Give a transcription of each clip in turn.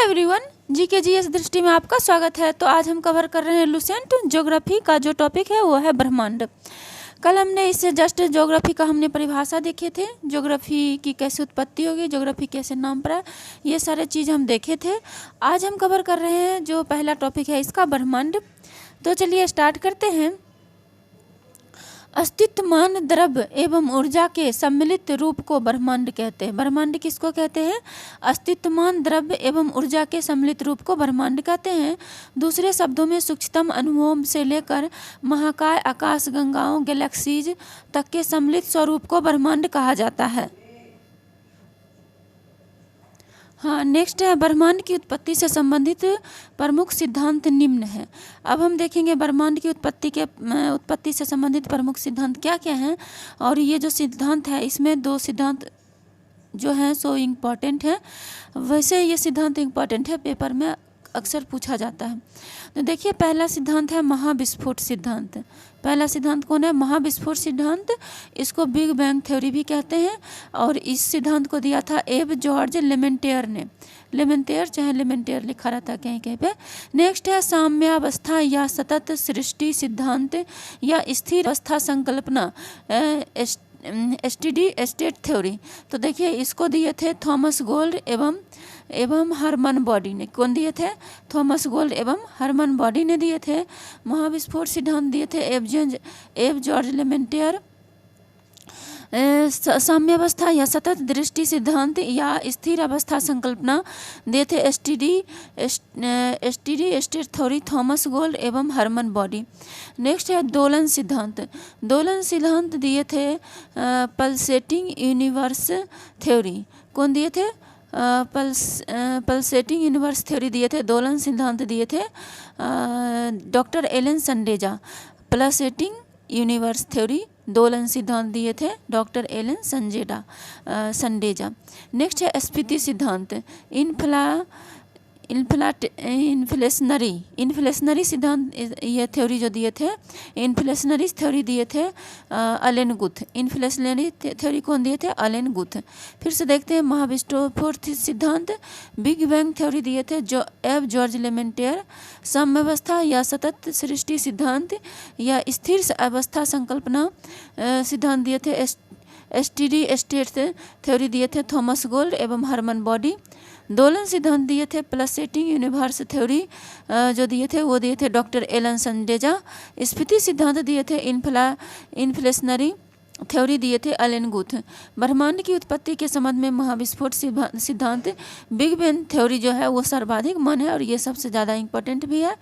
Everyone, GK GS दृष्टि में आपका स्वागत है। तो आज हम कवर कर रहे हैं लुसेंट ज्योग्राफी का जो टॉपिक है वो है ब्रह्मांड। कल हमने इससे जस्ट ज्योग्राफी का हमने परिभाषा देखे थे, ज्योग्राफी की कैसे उत्पत्ति होगी, ज्योग्राफी कैसे नाम पड़ा, ये सारे चीज़ हम देखे थे। आज हम कवर कर रहे हैं जो पहला टॉपिक है इसका ब्रह्मांड। तो चलिए स्टार्ट करते हैं। अस्तित्वमान द्रव्य एवं ऊर्जा के सम्मिलित रूप को ब्रह्मांड कहते हैं। ब्रह्मांड किसको कहते हैं? अस्तित्वमान द्रव्य एवं ऊर्जा के सम्मिलित रूप को ब्रह्मांड कहते हैं। दूसरे शब्दों में सूक्ष्मतम अणुओं से लेकर महाकाय, आकाश गंगाओं, गैलेक्सीज तक के सम्मिलित स्वरूप को ब्रह्मांड कहा जाता है। हाँ, नेक्स्ट है ब्रह्मांड की उत्पत्ति से संबंधित प्रमुख सिद्धांत निम्न है। अब हम देखेंगे ब्रह्मांड की उत्पत्ति से संबंधित प्रमुख सिद्धांत क्या क्या हैं। और ये जो सिद्धांत है इसमें दो सिद्धांत जो हैं सो इम्पॉर्टेंट है। वैसे ये सिद्धांत इम्पॉर्टेंट है, पेपर में अक्सर पूछा जाता है। तो देखिए, पहला सिद्धांत है महाविस्फोट सिद्धांत। पहला सिद्धांत कौन है? महाविस्फोट सिद्धांत। इसको बिग बैंग थ्योरी भी कहते हैं। और इस सिद्धांत को दिया था एब जॉर्ज लेमेंटियर ने। लेमेंटियर चाहे लेमेंटियर लिखा रहता कहीं कहीं पे। नेक्स्ट है साम्यावस्था या सतत सृष्टि सिद्धांत या स्थिर अवस्था संकल्पना, एसटीडी स्टेट थ्योरी। तो देखिए, इसको दिए थे थॉमस गोल्ड एवं हरमन बॉडी ने। कौन दिए थे? थॉमस गोल्ड एवं हरमन बॉडी ने दिए थे। महाविस्फोट सिद्धांत दिए थे एब जॉर्ज लेमेंटियर। साम्यावस्था या सतत दृष्टि सिद्धांत या स्थिर अवस्था संकल्पना दिए थे STD state theory, Thomas gold एवं हरमन बॉडी। नेक्स्ट है दोलन सिद्धांत। दोलन सिद्धांत दिए थे पल्सेटिंग यूनिवर्स थ्योरी। कौन दिए थे? पल्सेटिंग यूनिवर्स थ्योरी दिए थे, दोलन सिद्धांत दिए थे doctor Alan Sandage. Pulsating universe theory, दोलन सिद्धांत दिए थे डॉक्टर एलन संडेजा। नेक्स्ट है स्फीति सिद्धांत। इन्फ्लेशनरी सिद्धांत, ये थ्योरी जो दिए थे, इन्फ्लेशनरी थ्योरी दिए थे अलेन गुथ। इन्फ्लेशनरी थ्योरी कौन दिए थे? अलेन गुथ। फिर से देखते हैं महाविस्फोट सिद्धांत। बिग बैंग थ्योरी दिए थे एब जॉर्ज लेमेंटियर। साम्यावस्था या सतत सृष्टि सिद्धांत या स्थिर अवस्था संकल्पना सिद्धांत दिए थे एसटीडी स्टेट थ्योरी दिए थे थॉमस गोल्ड एवं हरमन बॉडी। दोलन सिद्धांत दिए थे पल्सेटिंग यूनिवर्स थ्योरी जो दिए थे वो दिए थे डॉक्टर एलन संडेजा। स्फीति सिद्धांत दिए थे इन्फ्लेशनरी थ्योरी दिए थे अलेन गुथ। ब्रह्मांड की उत्पत्ति के संबंध में महाविस्फोट सिद्धांत, बिग बैंग थ्योरी जो है वो सर्वाधिक मान्य है और ये सबसे ज़्यादा इम्पोर्टेंट भी है,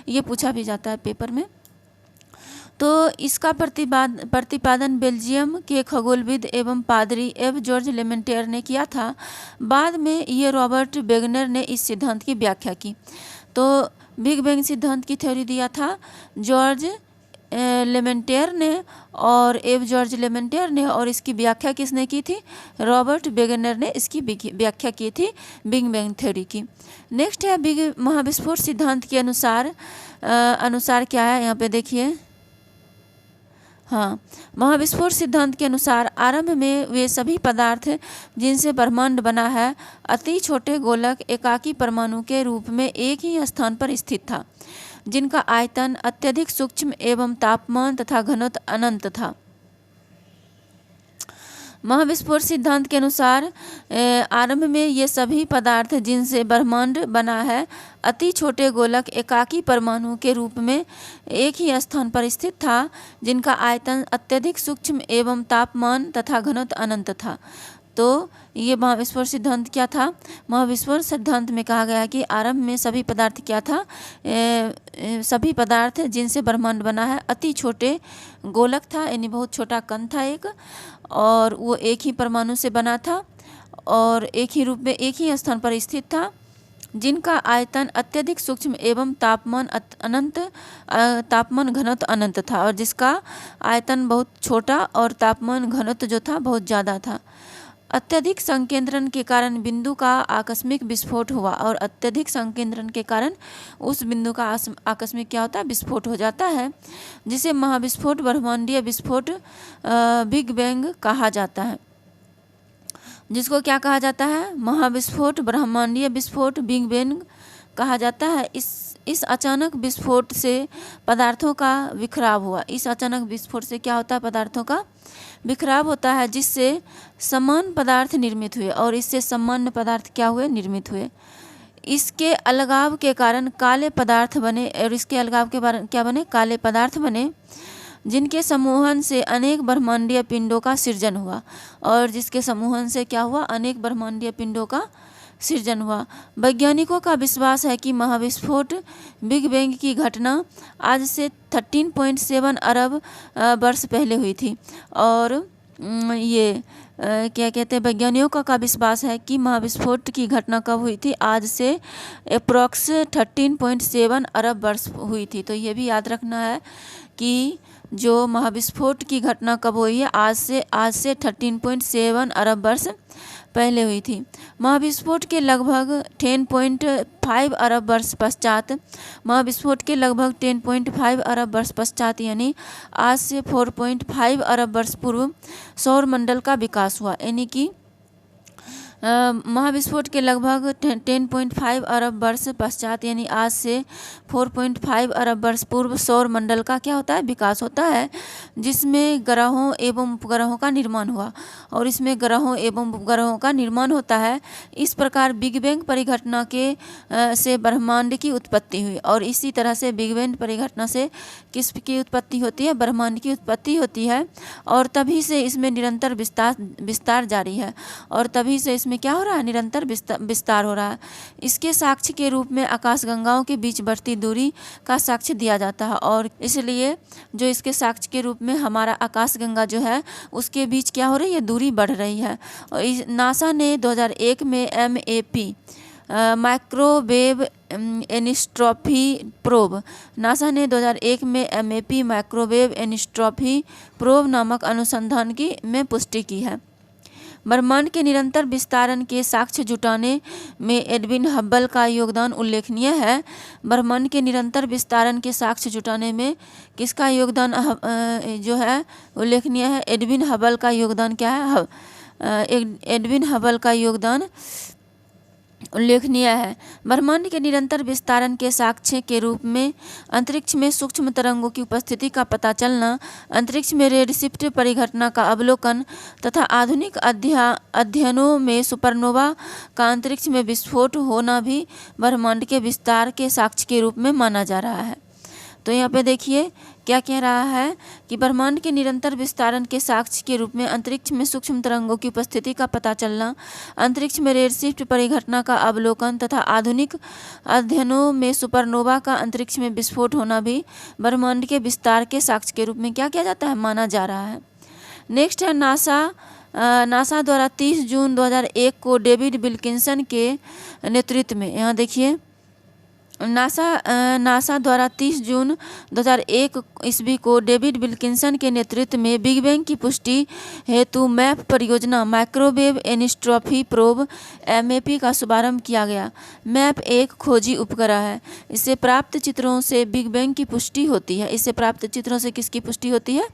ये पूछा भी जाता है पेपर में। तो इसका प्रतिपादन बेल्जियम के खगोलविद एवं पादरी एब जॉर्ज लेमेंटियर ने किया था। बाद में ये रॉबर्ट वेगनर ने इस सिद्धांत की व्याख्या की। तो बिग बैंग सिद्धांत की थ्योरी दिया था जॉर्ज लेमेंटियर ने और एब जॉर्ज लेमेंटियर ने, और इसकी व्याख्या किसने की थी? रॉबर्ट वेगनर ने इसकी व्याख्या की थी बिग बैंग थ्योरी की। नेक्स्ट है बिग महाविस्फोट सिद्धांत के अनुसार क्या है, यहाँ पे देखिए। हाँ, महाविस्फोट सिद्धांत के अनुसार आरंभ में वे सभी पदार्थ जिनसे ब्रह्मांड बना है अति छोटे गोलक एकाकी परमाणु के रूप में एक ही स्थान पर स्थित था, जिनका आयतन अत्यधिक सूक्ष्म एवं तापमान तथा घनत्व अनंत था। महाविस्फोट सिद्धांत के अनुसार आरंभ में ये सभी पदार्थ जिनसे ब्रह्मांड बना है अति छोटे गोलक एकाकी परमाणु के रूप में एक ही स्थान पर स्थित था, जिनका आयतन अत्यधिक सूक्ष्म एवं तापमान तथा घनत्व अनंत था। तो ये महाविस्फोट सिद्धांत क्या था? महाविस्फोट सिद्धांत में कहा गया कि आरंभ में सभी पदार्थ क्या था? सभी पदार्थ जिनसे ब्रह्मांड बना है अति छोटे गोलक था, यानी बहुत छोटा कण था एक, और वो एक ही परमाणु से बना था और एक ही रूप में एक ही स्थान पर स्थित था, जिनका आयतन अत्यधिक सूक्ष्म एवं तापमान घनत्व अनंत था, और जिसका आयतन बहुत छोटा और तापमान घनत्व जो था बहुत ज़्यादा था। अत्यधिक संकेंद्रण के कारण बिंदु का आकस्मिक विस्फोट हुआ, और अत्यधिक संकेंद्रण के कारण उस बिंदु का आकस्मिक क्या होता है? विस्फोट हो जाता है, जिसे महाविस्फोट, ब्रह्मांडीय विस्फोट, बिग बैंग कहा जाता है। जिसको क्या कहा जाता है, महाविस्फोट, ब्रह्मांडीय विस्फोट, बिग बैंग कहा जाता है। इस अचानक विस्फोट से पदार्थों का बिखराव हुआ। इस अचानक विस्फोट से क्या होता है, पदार्थों का बिखराव होता है, जिससे समान पदार्थ निर्मित हुए और इससे सामान्य पदार्थ क्या हुए, निर्मित हुए। इसके अलगाव के कारण काले पदार्थ बने और इसके अलगाव के कारण क्या बने, काले पदार्थ बने, जिनके समूहन से अनेक ब्रह्मांडीय पिंडों का सृजन हुआ। और जिसके समूहन से क्या हुआ, अनेक ब्रह्मांडीय पिंडों का सृजन हुआ। वैज्ञानिकों का विश्वास है कि महाविस्फोट बिग बैंग की घटना आज से 13.7 अरब वर्ष पहले हुई थी। और ये क्या कहते हैं, वैज्ञानिकों का विश्वास है कि महाविस्फोट की घटना कब हुई थी, आज से अप्रॉक्स 13.7 अरब वर्ष हुई थी। तो ये भी याद रखना है कि जो महाविस्फोट की घटना कब हुई है, आज से 13.7 अरब वर्ष पहले हुई थी। महाविस्फोट के लगभग 10.5 अरब वर्ष पश्चात, महाविस्फोट के लगभग 10.5 अरब वर्ष पश्चात यानी आज से 4.5 अरब वर्ष पूर्व सौर मंडल का विकास हुआ। यानी कि महाविस्फोट के लगभग 10.5 अरब वर्ष पश्चात यानी आज से 4.5 अरब वर्ष पूर्व सौर मंडल का क्या होता है, विकास होता है, जिसमें ग्रहों एवं उपग्रहों का निर्माण हुआ। और इसमें ग्रहों एवं उपग्रहों का निर्माण होता है। इस प्रकार बिग बैंग परिघटना से ब्रह्मांड की उत्पत्ति हुई। और इसी तरह से बिग बैंग परिघटना से किसकी उत्पत्ति होती है, ब्रह्मांड की उत्पत्ति होती है। और तभी से इसमें निरंतर विस्तार जारी है। और तभी से में क्या हो रहा है, निरंतर विस्तार हो रहा है। इसके साक्ष्य के रूप में आकाशगंगाओं के बीच बढ़ती दूरी का साक्ष्य दिया जाता है। और इसलिए जो इसके साक्ष्य के रूप में हमारा आकाशगंगा जो है उसके बीच क्या हो रही है, दूरी बढ़ रही है। और नासा ने 2001 में MAP माइक्रोवेव एनिस्ट्रॉफी प्रोब, नासा ने 2001 में MAP माइक्रोवेव एनिस्ट्रॉफी प्रोब नामक अनुसंधान में पुष्टि की है। ब्रह्मांड के निरंतर विस्तारण के साक्ष्य जुटाने में एडविन हब्बल का योगदान उल्लेखनीय है। ब्रह्मांड के निरंतर विस्तारण के साक्ष्य जुटाने में किसका योगदान जो है उल्लेखनीय है, एडविन हब्बल का योगदान क्या है, एडविन हब्बल का योगदान उल्लेखनीय है। ब्रह्मांड के निरंतर विस्तारण के साक्ष्य के रूप में अंतरिक्ष में सूक्ष्म तरंगों की उपस्थिति का पता चलना, अंतरिक्ष में रेडशिफ्ट परिघटना का अवलोकन तथा आधुनिक अध्ययनों में सुपरनोवा का अंतरिक्ष में विस्फोट होना भी ब्रह्मांड के विस्तार के साक्ष्य के रूप में माना जा रहा है। तो यहाँ पे देखिए क्या कह रहा है कि ब्रह्मांड के निरंतर विस्तारण के साक्ष्य के रूप में अंतरिक्ष में सूक्ष्म तरंगों की उपस्थिति का पता चलना, अंतरिक्ष में रेडशिफ्ट परिघटना का अवलोकन तथा आधुनिक अध्ययनों में सुपरनोवा का अंतरिक्ष में विस्फोट होना भी ब्रह्मांड के विस्तार के साक्ष्य के रूप में क्या किया जाता है, माना जा रहा है। नेक्स्ट है नासा द्वारा 30 जून 2001 को डेविड विल्किंसन के नेतृत्व में, यहाँ देखिए नासा द्वारा 30 जून 2001 ईस्वी को डेविड विल्किंसन के नेतृत्व में बिग बैंग की पुष्टि हेतु मैप परियोजना माइक्रोवेव एनिस्ट्रॉफी प्रोब MAP का शुभारंभ किया गया। मैप एक खोजी उपग्रह है। इससे प्राप्त चित्रों से बिग बैंग की पुष्टि होती है। इससे प्राप्त चित्रों से किसकी पुष्टि होती है,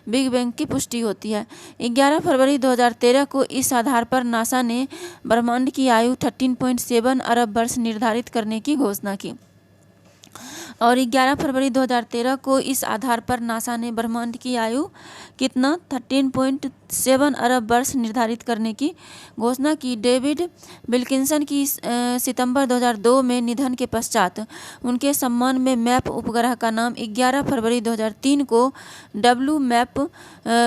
बिग बैंग की पुष्टि होती है। 11 फरवरी 2013 को इस आधार पर नासा ने ब्रह्मांड की आयु 13.7 अरब वर्ष निर्धारित करने की घोषणा की। और 11 फरवरी 2013 को इस आधार पर नासा ने ब्रह्मांड की आयु कितना 13.7 अरब वर्ष निर्धारित करने की घोषणा की। डेविड विल्किंसन की सितंबर 2002 में निधन के पश्चात उनके सम्मान में मैप उपग्रह का नाम 11 फरवरी 2003 को WMAP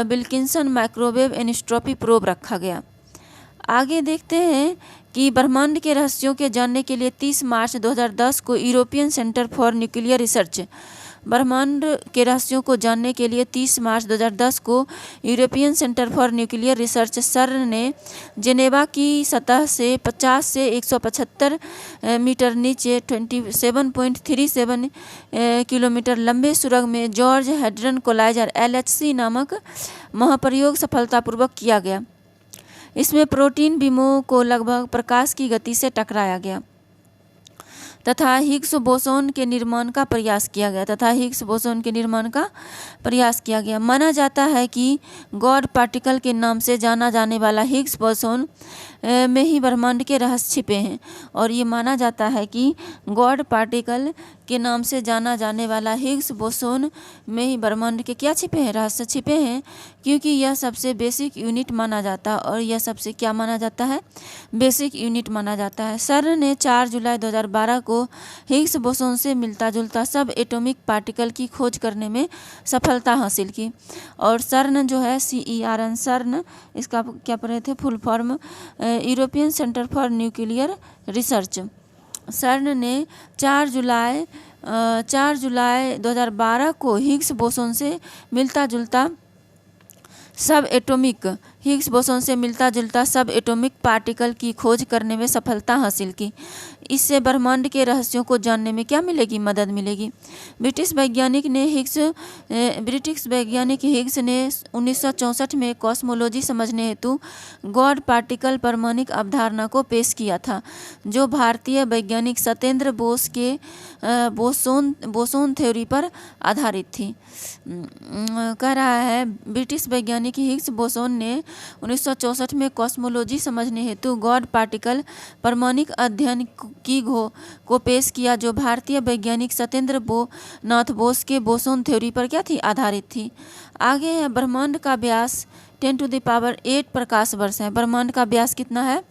विल्किंसन माइक्रोवेव एनिस्ट्रॉफी प्रोब रखा गया। आगे देखते हैं कि ब्रह्मांड के रहस्यों के जानने के लिए 30 मार्च 2010 को European centre for nuclear research, ब्रह्मांड के रहस्यों को जानने के लिए 30 मार्च 2010 को European centre for nuclear research सर्न ने जेनेवा की सतह से 50 से 175 मीटर नीचे 27.37 किलोमीटर लंबे सुरंग में जॉर्ज हैड्रन कोलाइजर LHC नामक महाप्रयोग सफलतापूर्वक किया गया। इसमें प्रोटीन बीमों को लगभग प्रकाश की गति से टकराया गया। तथा हिग्स बोसोन के निर्माण का प्रयास किया गया। माना जाता है कि गॉड पार्टिकल के नाम से जाना जाने वाला हिग्स बोसोन में ही ब्रह्मांड के रहस्य छिपे हैं। और ये माना जाता है कि गॉड पार्टिकल के नाम से जाना जाने वाला हिग्स बोसोन में ही ब्रह्मांड के क्या छिपे हैं, रहस्य छिपे हैं, क्योंकि यह सबसे बेसिक यूनिट माना जाता है। और यह सबसे क्या माना जाता है, बेसिक यूनिट माना जाता है। सर्न ने 4 जुलाई 2012 को हिग्स बोसोन से मिलता जुलता सब एटॉमिक पार्टिकल की खोज करने में सफलता हासिल की। और सर्न जो है CERN, सर्न इसका क्या पढ़े थे, full form European centre for nuclear research. सर्न ने 4 जुलाई 2012 को हिग्स बोसोन से मिलता जुलता सब एटॉमिक पार्टिकल की खोज करने में सफलता हासिल की। इससे ब्रह्मांड के रहस्यों को जानने में क्या मिलेगी, मदद मिलेगी। ब्रिटिश वैज्ञानिक हिग्स ने 1964 में कॉस्मोलॉजी समझने हेतु गॉड पार्टिकल परमाणिक अवधारणा को पेश किया था, जो भारतीय वैज्ञानिक सत्येंद्र बोस के बोसोन थ्योरी पर आधारित थी। कह रहा है ब्रिटिश वैज्ञानिक हिग्स बोसोन ने 1964 में कॉस्मोलॉजी समझने हेतु गॉड पार्टिकल परमाणिक अध्ययन को पेश किया, जो भारतीय वैज्ञानिक सत्येंद्र नाथ बोस के बोसोन थ्योरी पर क्या थी, आधारित थी। आगे है ब्रह्मांड का व्यास 10⁸ प्रकाश वर्ष है। ब्रह्मांड का व्यास कितना है,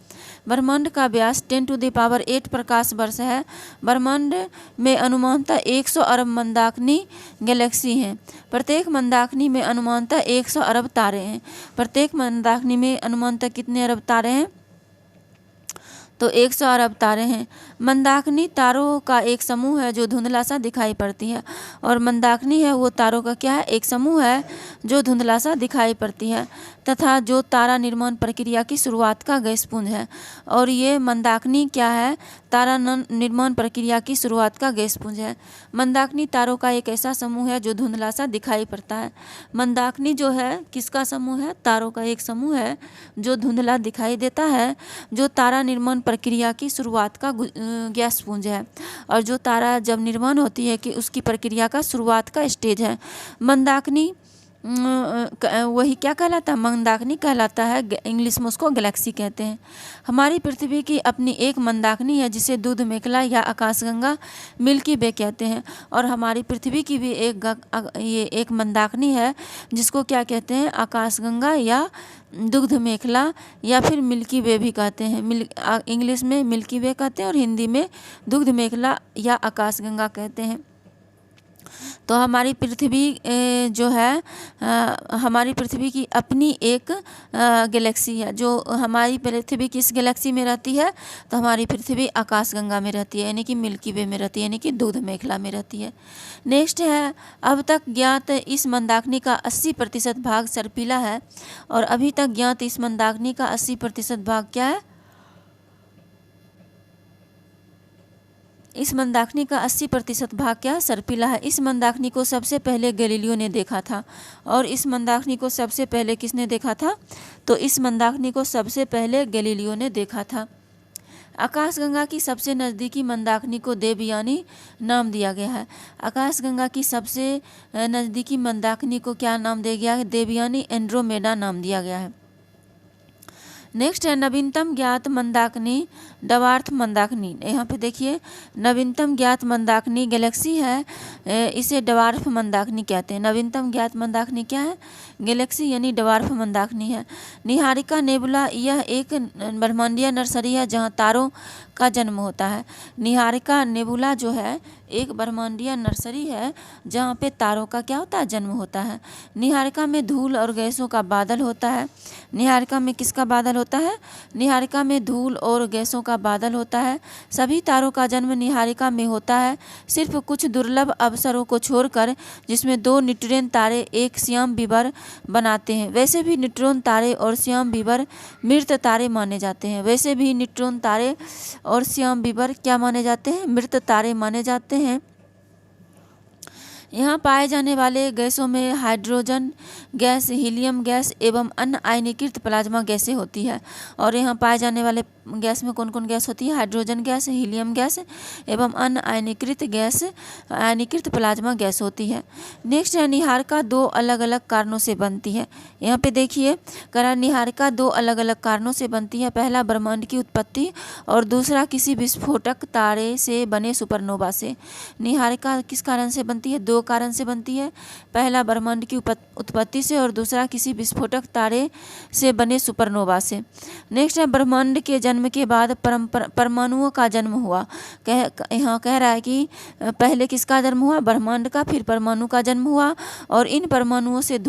ब्रह्मांड का व्यास 10⁸ प्रकाश वर्ष है। ब्रह्मांड में अनुमानतः 100 अरब मंदाकिनी गैलेक्सी हैं। प्रत्येक मंदाकिनी में अनुमानतः 100 अरब तारे हैं। प्रत्येक मंदाकिनी में अनुमानतः कितने अरब तारे हैं, तो 100 अरब तारे हैं। मंदाकिनी तारों का एक समूह है जो धुंधला सा दिखाई पड़ती है। और मंदाकिनी है वो तारों का क्या है, एक समूह है जो धुंधला सा दिखाई पड़ती है, तथा जो तारा निर्माण प्रक्रिया की शुरुआत का गैसपुंज है। और ये मंदाकिनी क्या है, तारा निर्माण प्रक्रिया की शुरुआत का गैसपुंज है। मंदाकिनी तारों का एक ऐसा समूह है जो धुंधला सा दिखाई पड़ता है। मंदाकिनी जो है किसका समूह है, तारों का एक समूह है जो धुंधला दिखाई देता है, जो तारा निर्माण प्रक्रिया की शुरुआत का गैसपुंज है। और जो तारा जब निर्माण होती है कि उसकी प्रक्रिया का शुरुआत का स्टेज है। मंदाकिनी वही क्या कहलाता है, मंदाकिनी कहलाता है। इंग्लिश में उसको गैलेक्सी कहते हैं। हमारी पृथ्वी की अपनी एक मंदाकिनी है जिसे दूध मेखला या आकाशगंगा मिल्की वे कहते हैं। और हमारी पृथ्वी की भी एक मंदाकिनी है जिसको क्या कहते हैं, आकाशगंगा या दुग्ध मेखला या फिर मिल्की वे भी कहते हैं। इंग्लिश में मिल्की वे कहते हैं और हिंदी में दुग्ध मेखला या आकाशगंगा कहते हैं। तो हमारी पृथ्वी जो है हमारी पृथ्वी की अपनी एक गैलेक्सी है। जो हमारी पृथ्वी किस गैलेक्सी में रहती है, तो हमारी पृथ्वी आकाशगंगा में रहती है, यानी कि मिल्की वे में रहती है, यानी कि दूध मेखला में रहती है। नेक्स्ट है, अब तक ज्ञात इस मंदाकिनी का 80% भाग सर्पिला है। और अभी तक ज्ञात इस मंदाकिनी का 80% भाग क्या है, इस मंदाकिनी का 80% भाग क्या सर्पिला है। इस मंदाकिनी को सबसे पहले गैलीलियो ने देखा था। और इस मंदाकिनी को सबसे पहले किसने देखा था, तो इस मंदाकिनी को सबसे पहले गैलीलियो ने देखा था। आकाशगंगा की सबसे नज़दीकी मंदाकिनी को देवयानी नाम दिया गया है। आकाशगंगा की सबसे नज़दीकी मंदाकिनी को क्या नाम दिया गया है, देवयानी एंड्रोमेडा नाम दिया गया है। नेक्स्ट है नवीनतम ज्ञात मंदाकिनी डवार्फ मंदाकिनी। यहाँ पे देखिए नवीनतम ज्ञात मंदाकिनी गैलेक्सी है, इसे डवार्फ मंदाकिनी कहते हैं। नवीनतम ज्ञात मंदाकिनी क्या है, गैलेक्सी यानी डवार्फ मंदाकिनी है। निहारिका नेबुला यह एक ब्रह्मांडीय नर्सरी है जहाँ तारों का जन्म होता है। निहारिका नेबुला जो है एक ब्रह्मांडीय नर्सरी है जहाँ पे तारों का क्या होता है, जन्म होता है। निहारिका में धूल और गैसों का बादल होता है। निहारिका में किसका बादल होता है, निहारिका में धूल और गैसों का बादल होता है। सभी तारों का जन्म निहारिका में होता है, सिर्फ कुछ दुर्लभ अवसरों को छोड़कर, जिसमें 2 न्यूट्रॉन तारे एक श्याम बीवर बनाते हैं। वैसे भी न्यूट्रॉन तारे और श्याम बीवर मृत तारे माने जाते हैं। वैसे भी न्यूट्रॉन तारे और श्याम बीवर क्या माने जाते हैं, मृत तारे माने जाते हैं। यहाँ पाए जाने वाले गैसों में हाइड्रोजन गैस, हीलियम गैस एवं अन्य आयनीकृत प्लाज्मा गैसें होती है। और यहाँ पाए जाने वाले गैस में कौन कौन गैस होती है? हाइड्रोजन गैस, हीलियम गैस एवं अन्य आयनीकृत प्लाज्मा गैस होती है। नेक्स्ट है नीहारिका दो अलग अलग कारणों से बनती है। यहाँ पे देखिए नीहारिका दो अलग अलग कारणों से बनती है। पहला ब्रह्मांड की उत्पत्ति और दूसरा किसी विस्फोटक तारे से बने सुपरनोवा से। नीहारिका किस कारण से बनती है? दो कारण से बनती है। पहला ब्रह्मांड की उत्पत्ति से और दूसरा किसी विस्फोटक तारे से बने सुपरनोवा से। नेक्स्ट है ब्रह्मांड के जन्म के बाद परमाणुओं का जन्म हुआ। यहाँ कह रहा है कि पहले किसका जन्म हुआ? ब्रह्मांड का, फिर परमाणु का जन्म हुआ और इन परमाणुओं से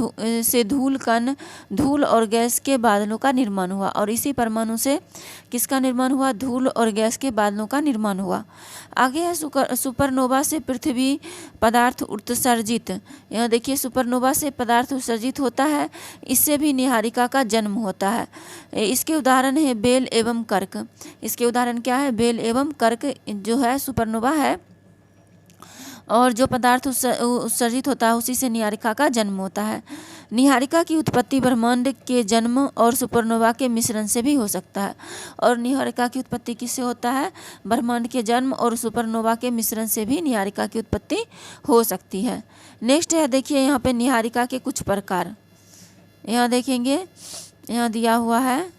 धूल कण, धूल और गैस के बादलों का निर्माण हुआ। और इसी परमाणु से किसका निर्माण हुआ? धूल और गैस के बादलों का निर्माण हुआ। आगे है सुपरनोवा से पृथ्वी पदार्थ उत्सर्जित। यहाँ देखिए सुपरनोवा से पदार्थ उत्सर्जित होता है, इससे भी नीहारिका का जन्म होता है। इसके उदाहरण है बेल एवं कर्क। इसके उदाहरण क्या है? बेल एवं कर्क जो है सुपरनोवा है और जो पदार्थ उत्सर्जित होता है उसी से नीहारिका का जन्म होता है। नीहारिका की उत्पत्ति ब्रह्मांड के जन्म और सुपरनोवा के मिश्रण से भी हो सकता है। और नीहारिका की उत्पत्ति किससे होता है? ब्रह्मांड के जन्म और सुपरनोवा के मिश्रण से भी नीहारिका की उत्पत्ति हो सकती है। नेक्स्ट है देखिए यहाँ पे नीहारिका के कुछ प्रकार। यहाँ देखेंगे, यहाँ दिया हुआ है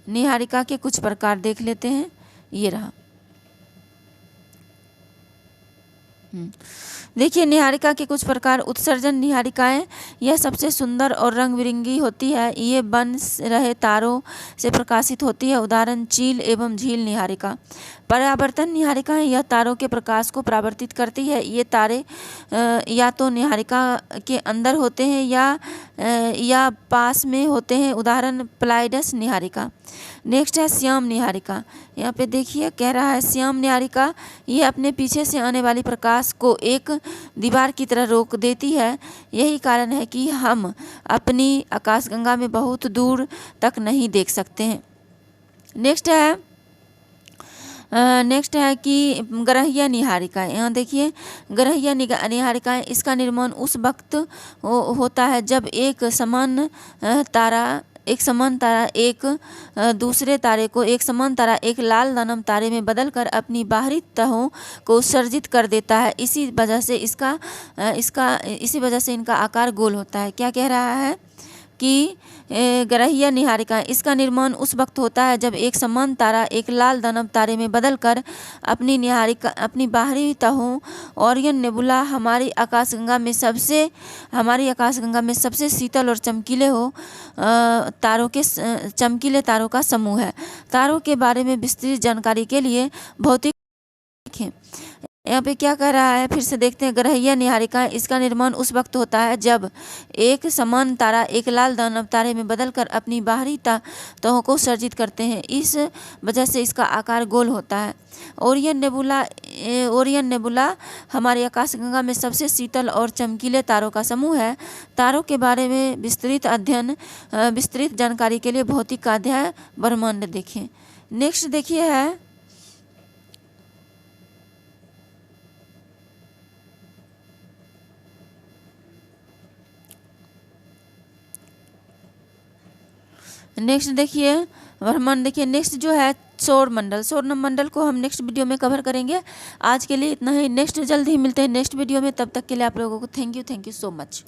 नीहारिका के कुछ प्रकार, देख लेते हैं। ये रहा, देखिए नीहारिका के कुछ प्रकार। उत्सर्जन नीहारिकाएं यह सबसे सुंदर और रंग बिरंगी होती है। ये बन रहे तारों से प्रकाशित होती है। उदाहरण चील एवं झील नीहारिका। परावर्तन नीहारिकाएं यह तारों के प्रकाश को परावर्तित करती है। ये तारे या तो नीहारिका के अंदर होते हैं या पास में होते हैं। उदाहरण प्लाइडस नीहारिका। नेक्स्ट है श्याम नीहारिका। यहाँ पे देखिए कह रहा है श्याम नीहारिका ये अपने पीछे से आने वाली प्रकाश को एक दीवार की तरह रोक देती है। यही कारण है कि हम अपनी आकाशगंगा में बहुत दूर तक नहीं देख सकते हैं। नेक्स्ट है कि ग्रहीय नीहारिका। यहाँ देखिए ग्रहीय नीहारिकाएँ, इसका निर्माण उस वक्त होता है जब एक समान तारा एक दूसरे तारे को एक लाल दानव तारे में बदलकर अपनी बाहरी तहों को उत्सर्जित कर देता है। इसी वजह से इनका आकार गोल होता है। क्या कह रहा है कि ग्रहीय नीहारिका, इसका निर्माण उस वक्त होता है जब एक समान तारा एक लाल दानव तारे में बदलकर अपनी बाहरी तहों ओरियन नेबुला हमारी आकाशगंगा में सबसे शीतल और चमकीले तारों का समूह है। तारों के बारे में विस्तृत जानकारी के लिए भौतिक देखें। यहाँ पे क्या कह रहा है, फिर से देखते हैं। ग्रहीय नीहारिका, इसका निर्माण उस वक्त होता है जब एक समान तारा एक लाल दानव तारे में बदलकर अपनी बाहरी तहों को उत्सर्जित करते हैं। इस वजह से इसका आकार गोल होता है। ओरियन नेबुला हमारी आकाशगंगा में सबसे शीतल और चमकीले तारों का समूह है। तारों के बारे में विस्तृत जानकारी के लिए भौतिक का अध्याय ब्रह्मांड देखें। नेक्स्ट देखिए है नेक्स्ट देखिए ब्रह्मांड। देखिए नेक्स्ट जो है सौर मंडल को हम नेक्स्ट वीडियो में कवर करेंगे। आज के लिए इतना ही। नेक्स्ट जल्द ही मिलते हैं नेक्स्ट वीडियो में। तब तक के लिए आप लोगों को थैंक यू सो मच।